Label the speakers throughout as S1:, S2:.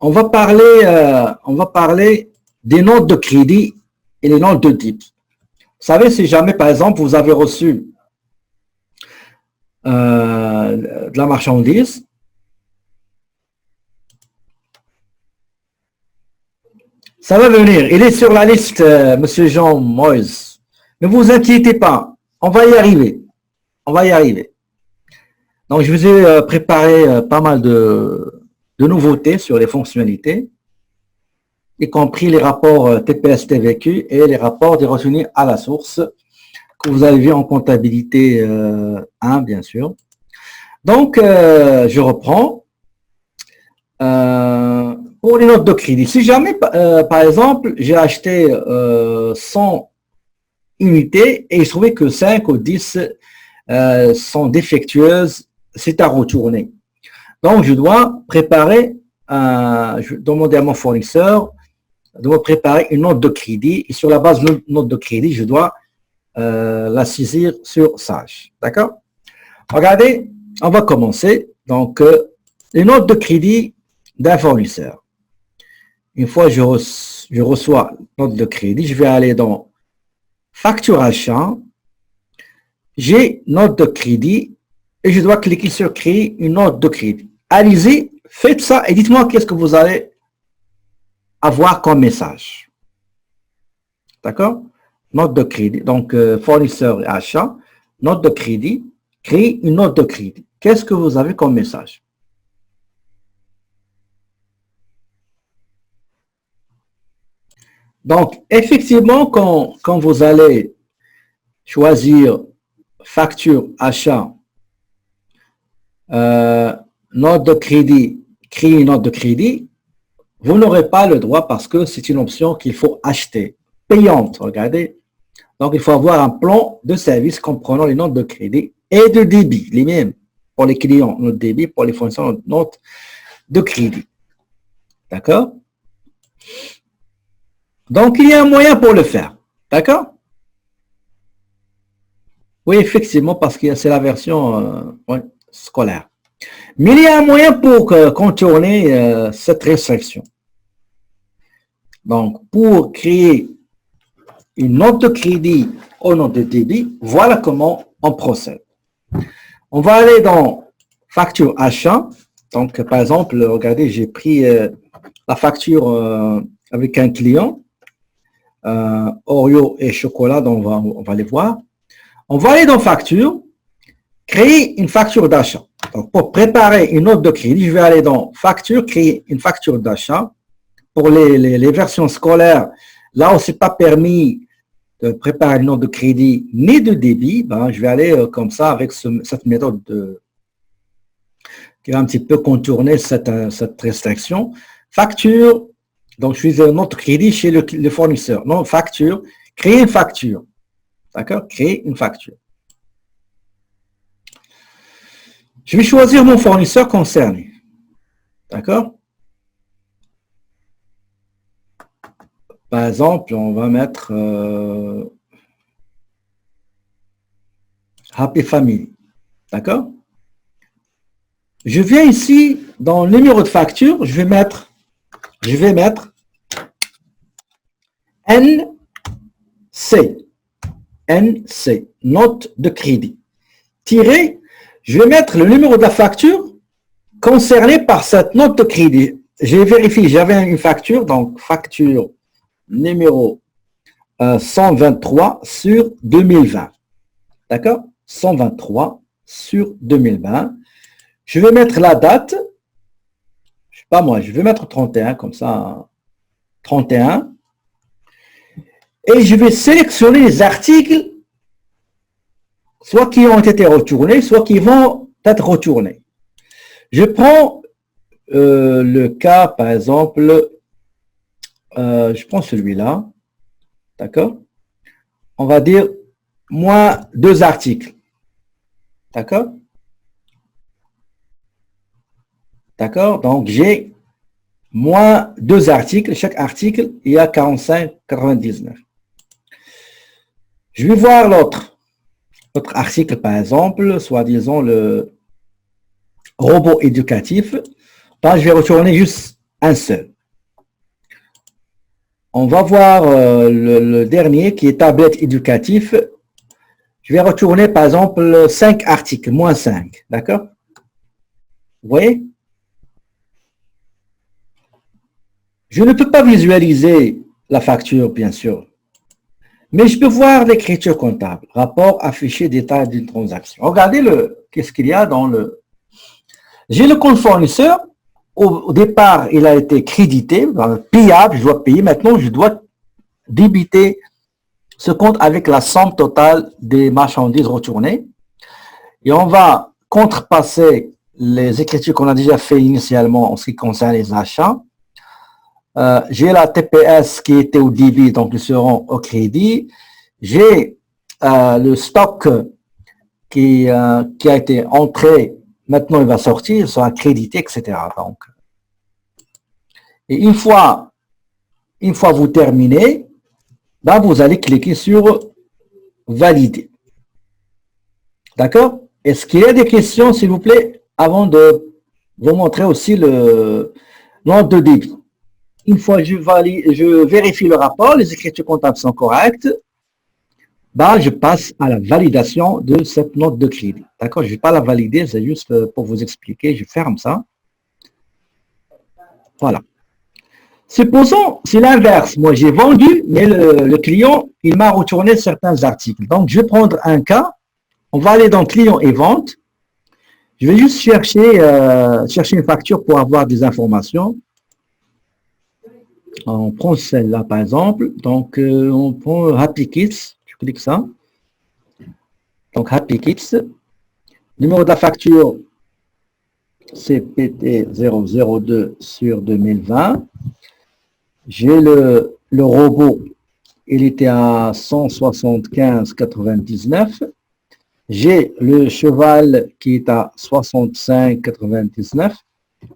S1: on va parler des notes de crédit et les notes de débit. Vous savez, si jamais, par exemple, vous avez reçu de la marchandise, ça va venir. Il est sur la liste, Monsieur Jean Moïse. Ne vous inquiétez pas, on va y arriver. On va y arriver. Donc, je vous ai préparé pas mal de nouveautés sur les fonctionnalités, y compris les rapports TPS-TVQ et les rapports des revenus à la source que vous avez vu en comptabilité 1, bien sûr. Donc, je reprends. Pour les notes de crédit, si jamais, par exemple, j'ai acheté 100 unités et il se trouvait que 5 ou 10 sont défectueuses, c'est à retourner. Donc, je dois préparer, je vais demander à mon fournisseur de me préparer une note de crédit et sur la base de note de crédit, je dois la saisir sur Sage. D'accord? Regardez, on va commencer. Donc, les notes de crédit d'un fournisseur. Une fois que je reçois note de crédit, je vais aller dans facturation, j'ai note de crédit et je dois cliquer sur créer une note de crédit. Allez-y, faites ça et dites-moi qu'est-ce que vous allez avoir comme message. D'accord? Note de crédit, donc fournisseur et achat, note de crédit, créer une note de crédit. Qu'est-ce que vous avez comme message? Donc, effectivement, quand vous allez choisir facture, achat, note de crédit, créer une note de crédit, vous n'aurez pas le droit parce que c'est une option qu'il faut acheter, payante, regardez. Donc, il faut avoir un plan de service comprenant les notes de crédit et de débit, les mêmes pour les clients, note de débit, pour les fournisseurs, note de crédit. D'accord? Donc, il y a un moyen pour le faire. D'accord? Oui, effectivement, parce que c'est la version scolaire. Mais il y a un moyen pour contourner cette restriction. Donc, pour créer une note de crédit au note de débit, voilà comment on procède. On va aller dans facture achat. Donc, par exemple, regardez, j'ai pris la facture avec un client. Oreo et chocolat, donc on va les voir. On va aller dans facture, créer une facture d'achat. Donc, pour préparer une note de crédit, je vais aller dans facture, créer une facture d'achat. Pour les versions scolaires, là où c'est pas permis de préparer une note de crédit ni de débit, ben, je vais aller comme ça avec cette méthode qui va un petit peu contourner cette restriction. Facture. Donc, je suis un autre crédit chez le fournisseur. Non, facture, créer une facture. D'accord? Créer une facture. Je vais choisir mon fournisseur concerné. D'accord? Par exemple, on va mettre Happy Family. D'accord? Je viens ici, dans le numéro de facture, je vais mettre NC, note de crédit. Tiré, je vais mettre le numéro de la facture concernée par cette note de crédit. J'ai vérifié, j'avais une facture, donc facture numéro 123 sur 2020. D'accord? 123 sur 2020. Je vais mettre la date. Je sais pas moi, je vais mettre 31 comme ça. 31. Et je vais sélectionner les articles, soit qui ont été retournés, soit qui vont être retournés. Je prends le cas, par exemple, je prends celui-là. D'accord? On va dire moins 2 articles. D'accord? D'accord? Donc, j'ai moins 2 articles. Chaque article, il y a 45,99. Je vais voir l'autre article, par exemple, soit disons le robot éducatif. Là, je vais retourner juste un seul. On va voir le dernier qui est tablette éducatif. Je vais retourner par exemple 5 articles, moins 5, d'accord? Vous voyez? Je ne peux pas visualiser la facture, bien sûr, mais je peux voir l'écriture comptable, rapport affiché détail d'une transaction. Regardez qu'est-ce qu'il y a dans le... J'ai le compte fournisseur. Au départ, il a été crédité, payable, je dois payer. Maintenant, je dois débiter ce compte avec la somme totale des marchandises retournées. Et on va contrepasser les écritures qu'on a déjà fait initialement en ce qui concerne les achats. J'ai la TPS qui était au débit, donc ils seront au crédit. J'ai le stock qui a été entré, maintenant il va sortir, il sera crédité, etc. Donc, et une fois vous terminez, ben vous allez cliquer sur valider. D'accord? Est-ce qu'il y a des questions, s'il vous plaît, avant de vous montrer aussi le nombre de débit? Une fois que je vérifie le rapport, les écritures comptables sont correctes, ben, je passe à la validation de cette note de crédit. D'accord? Je ne vais pas la valider, c'est juste pour vous expliquer. Je ferme ça. Voilà. Supposons, c'est l'inverse. Moi, j'ai vendu, mais le client, il m'a retourné certains articles. Donc, je vais prendre un cas. On va aller dans client et vente. Je vais juste chercher une facture pour avoir des informations. On prend celle-là, par exemple. Donc, on prend Happy Kids. Je clique ça. Donc, Happy Kids. Numéro de la facture, c'est PT002 sur 2020. J'ai le robot, il était à 175,99. J'ai le cheval qui est à 65,99.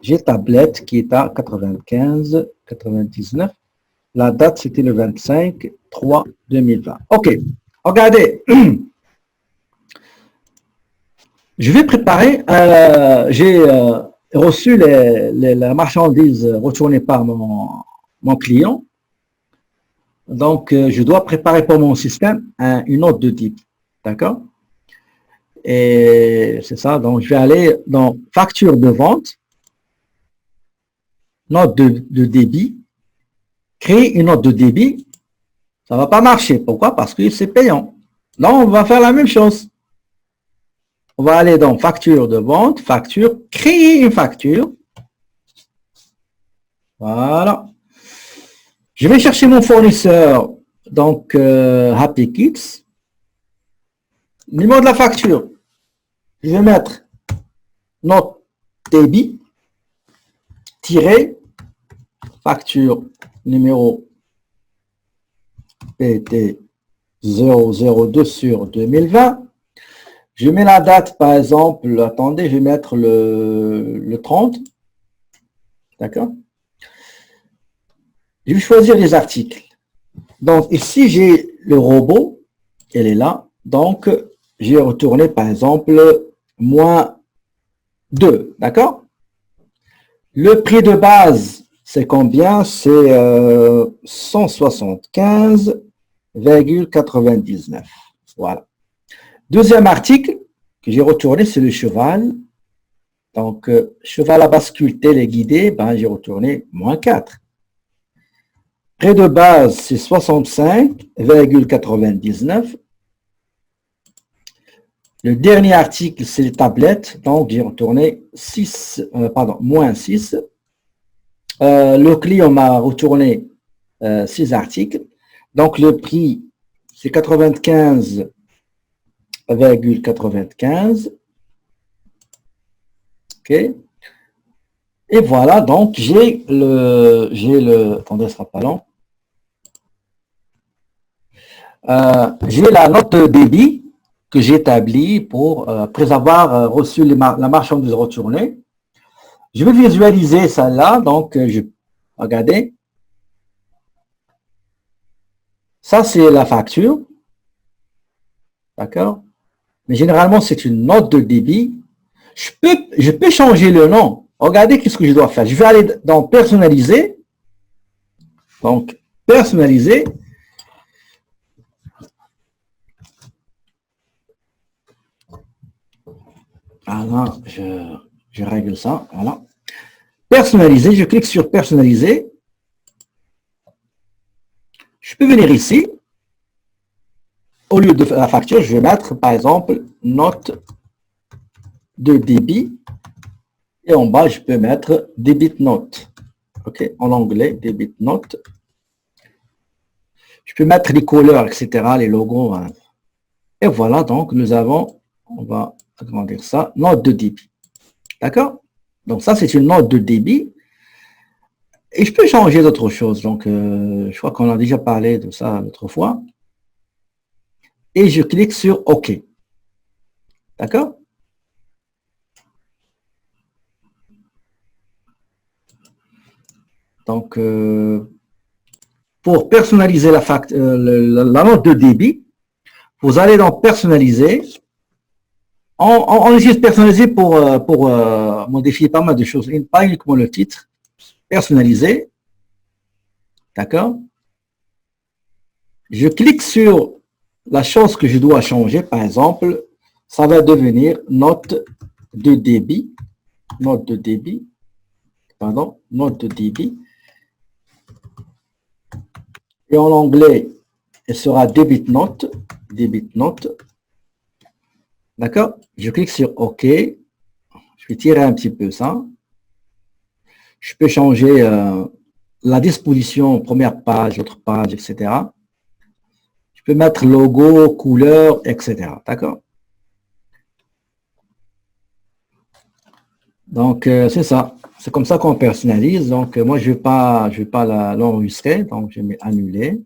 S1: J'ai tablette qui est à 95,99. La date, c'était le 25/3/2020. OK. Regardez. Je vais préparer. J'ai reçu la marchandise retournée par mon client. Donc, je dois préparer pour mon système une note de débit. D'accord? Et c'est ça. Donc, je vais aller dans facture de vente. Note de débit, créer une note de débit, ça ne va pas marcher. Pourquoi? Parce que c'est payant. Là, on va faire la même chose. On va aller dans facture de vente, facture, créer une facture. Voilà. Je vais chercher mon fournisseur, donc Happy Kids. Numéro de la facture, je vais mettre note débit, facture numéro PT002 sur 2020. Je mets la date, par exemple, attendez, je vais mettre le 30. D'accord? Je vais choisir les articles. Donc, ici, j'ai le robot, elle est là. Donc, j'ai retourné, par exemple, moins 2. D'accord? Le prix de base, c'est combien? C'est 175,99. Voilà. Deuxième article que j'ai retourné, c'est le cheval. Donc, cheval à bascule téléguidé, ben, j'ai retourné moins 4. Prix de base, c'est 65,99. Le dernier article, c'est les tablettes. Donc, j'ai retourné moins 6. Le client m'a retourné 6 articles. Donc, le prix, c'est 95,95. OK. Et voilà, donc, j'ai attendez, ce sera pas long. J'ai la note de débit que j'ai établie après avoir reçu la marchandise retournée. Je vais visualiser celle-là, donc regardez. Ça, c'est la facture. D'accord? Mais généralement, c'est une note de débit. Je peux changer le nom. Regardez qu'est-ce que je dois faire. Je vais aller dans personnaliser. Donc, personnaliser. Voilà, je règle ça. Voilà. Personnaliser, je clique sur personnaliser. Je peux venir ici. Au lieu de la facture, je vais mettre, par exemple, note de débit. Et en bas, je peux mettre debit note. OK, en anglais, debit note. Je peux mettre les couleurs, etc., les logos. Hein. Et voilà, donc, nous avons, on va agrandir ça, note de débit. D'accord? Donc, ça, c'est une note de débit. Et je peux changer d'autres choses. Donc, je crois qu'on a déjà parlé de ça l'autre fois. Et je clique sur OK. D'accord? Donc, pour personnaliser la note de débit, vous allez dans personnaliser. On utilise personnaliser pour modifier pas mal de choses, pas uniquement le titre. Personnaliser. D'accord? Je clique sur la chose que je dois changer. Par exemple, ça va devenir note de débit. Note de débit. Pardon, note de débit. Et en anglais, elle sera debit note. Debit note. D'accord? Je clique sur OK. Je vais tirer un petit peu ça. Je peux changer la disposition, première page, autre page, etc. Je peux mettre logo, couleur, etc. D'accord? Donc, c'est ça. C'est comme ça qu'on personnalise. Donc, moi, je vais pas l'enregistrer. Donc, je mets annuler.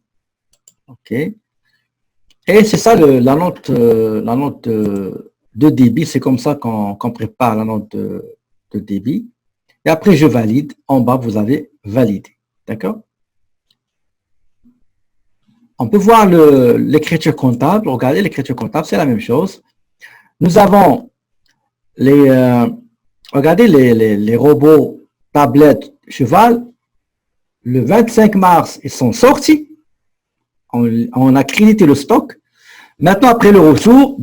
S1: OK. Et c'est ça la note de débit. C'est comme ça qu'on prépare la note de débit. Et après, je valide. En bas, vous avez validé. D'accord? On peut voir l'écriture comptable. Regardez, l'écriture comptable, c'est la même chose. Nous avons regardez les robots tablettes cheval. Le 25 mars, ils sont sortis. On a crédité le stock. Maintenant, après le retour,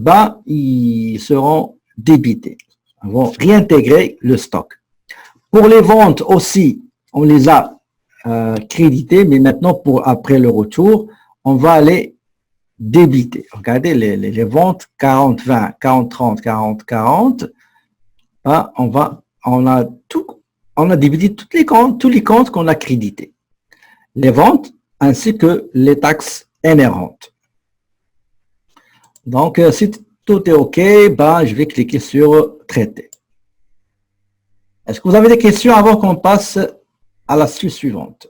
S1: ils seront débités. On va réintégrer le stock. Pour les ventes aussi, on les a crédités, mais maintenant, après le retour, on va aller débiter. Regardez les ventes 40-20, 40-30, 40-40. On a débité tous les comptes qu'on a crédités. Les ventes ainsi que les taxes inhérentes. Donc, si tout est OK, je vais cliquer sur traiter. Est-ce que vous avez des questions avant qu'on passe à la suite suivante?